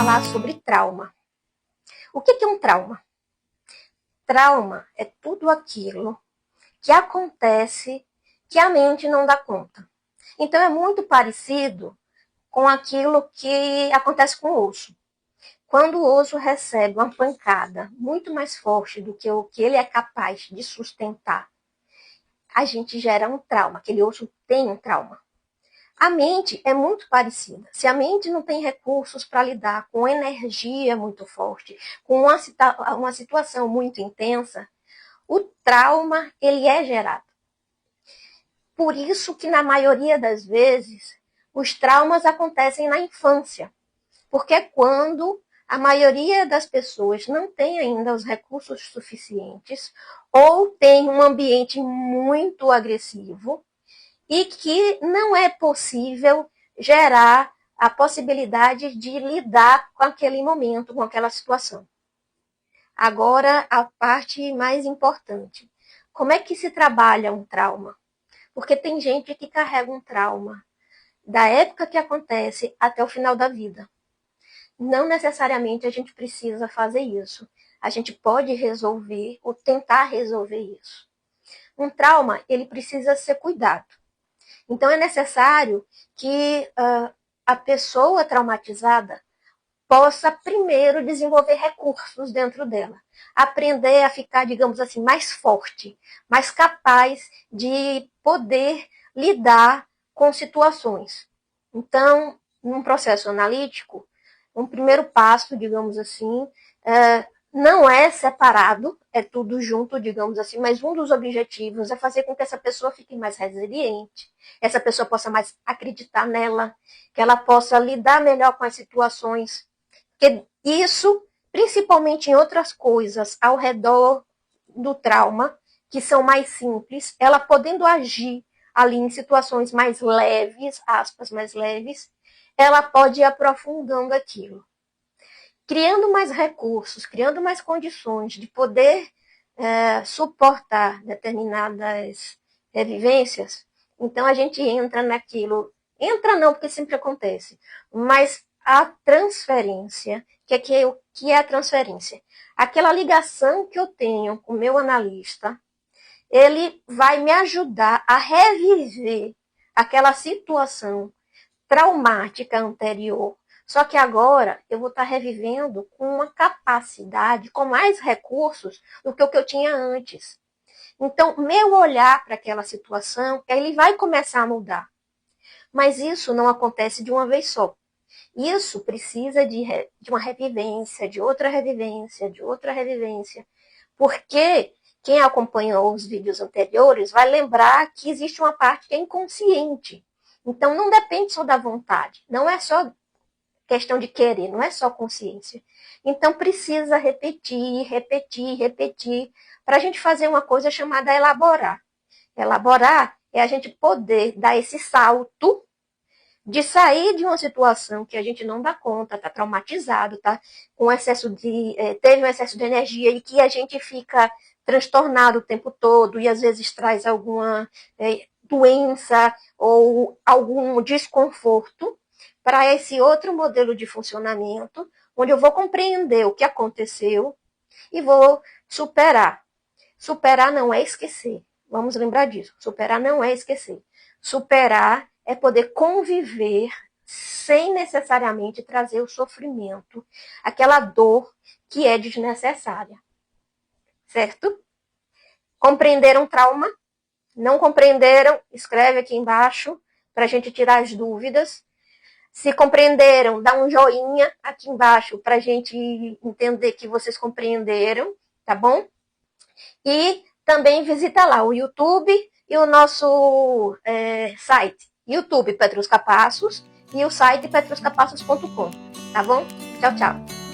falar sobre trauma. O que é um trauma? Trauma é tudo aquilo que acontece que a mente não dá conta. Então é muito parecido com aquilo que acontece com o osso. Quando o osso recebe uma pancada muito mais forte do que o que ele é capaz de sustentar, a gente gera um trauma, aquele osso tem um trauma. A mente é muito parecida. Se a mente não tem recursos para lidar com energia muito forte, com uma situação muito intensa, o trauma ele é gerado. Por isso que na maioria das vezes os traumas acontecem na infância, porque é quando a maioria das pessoas não tem ainda os recursos suficientes ou tem um ambiente muito agressivo e que não é possível gerar a possibilidade de lidar com aquele momento, com aquela situação. Agora, a parte mais importante. Como é que se trabalha um trauma? Porque tem gente que carrega um trauma da época que acontece até o final da vida. Não necessariamente a gente precisa fazer isso. A gente pode resolver ou tentar resolver isso. Um trauma, ele precisa ser cuidado. Então, é necessário que a pessoa traumatizada possa primeiro desenvolver recursos dentro dela. Aprender a ficar, digamos assim, mais forte, mais capaz de poder lidar com situações. Então, num processo analítico, um primeiro passo, digamos assim, não é separado, é tudo junto, digamos assim, mas um dos objetivos é fazer com que essa pessoa fique mais resiliente, essa pessoa possa mais acreditar nela, que ela possa lidar melhor com as situações. Porque isso, principalmente em outras coisas ao redor do trauma, que são mais simples, ela podendo agir ali em situações mais leves, aspas, mais leves, ela pode ir aprofundando aquilo. Criando mais recursos, criando mais condições de poder suportar determinadas vivências, então a gente entra naquilo, entra não, porque sempre acontece, mas a transferência, que é a transferência? Aquela ligação que eu tenho com o meu analista, ele vai me ajudar a reviver aquela situação traumática anterior, só que agora eu vou estar revivendo com uma capacidade, com mais recursos do que o que eu tinha antes. Então, meu olhar para aquela situação, ele vai começar a mudar. Mas isso não acontece de uma vez só. Isso precisa de uma revivência, de outra revivência, de outra revivência. Porque quem acompanhou os vídeos anteriores vai lembrar que existe uma parte que é inconsciente. Então, não depende só da vontade. Não é só questão de querer, não é só consciência. Então, precisa repetir, repetir, repetir, para a gente fazer uma coisa chamada elaborar. Elaborar é a gente poder dar esse salto de sair de uma situação que a gente não dá conta, está traumatizado, está com excesso teve um excesso de energia e que a gente fica transtornado o tempo todo e às vezes traz alguma doença ou algum desconforto para esse outro modelo de funcionamento, onde eu vou compreender o que aconteceu e vou superar. Superar não é esquecer. Vamos lembrar disso. Superar não é esquecer. Superar é poder conviver sem necessariamente trazer o sofrimento, aquela dor que é desnecessária. Certo? Compreenderam trauma? Não compreenderam? Escreve aqui embaixo para a gente tirar as dúvidas. Se compreenderam, dá um joinha aqui embaixo para a gente entender que vocês compreenderam, tá bom? E também visita lá o YouTube e o nosso site. YouTube Petrusca Passos e o site petruscapassos.com, tá bom? Tchau, tchau.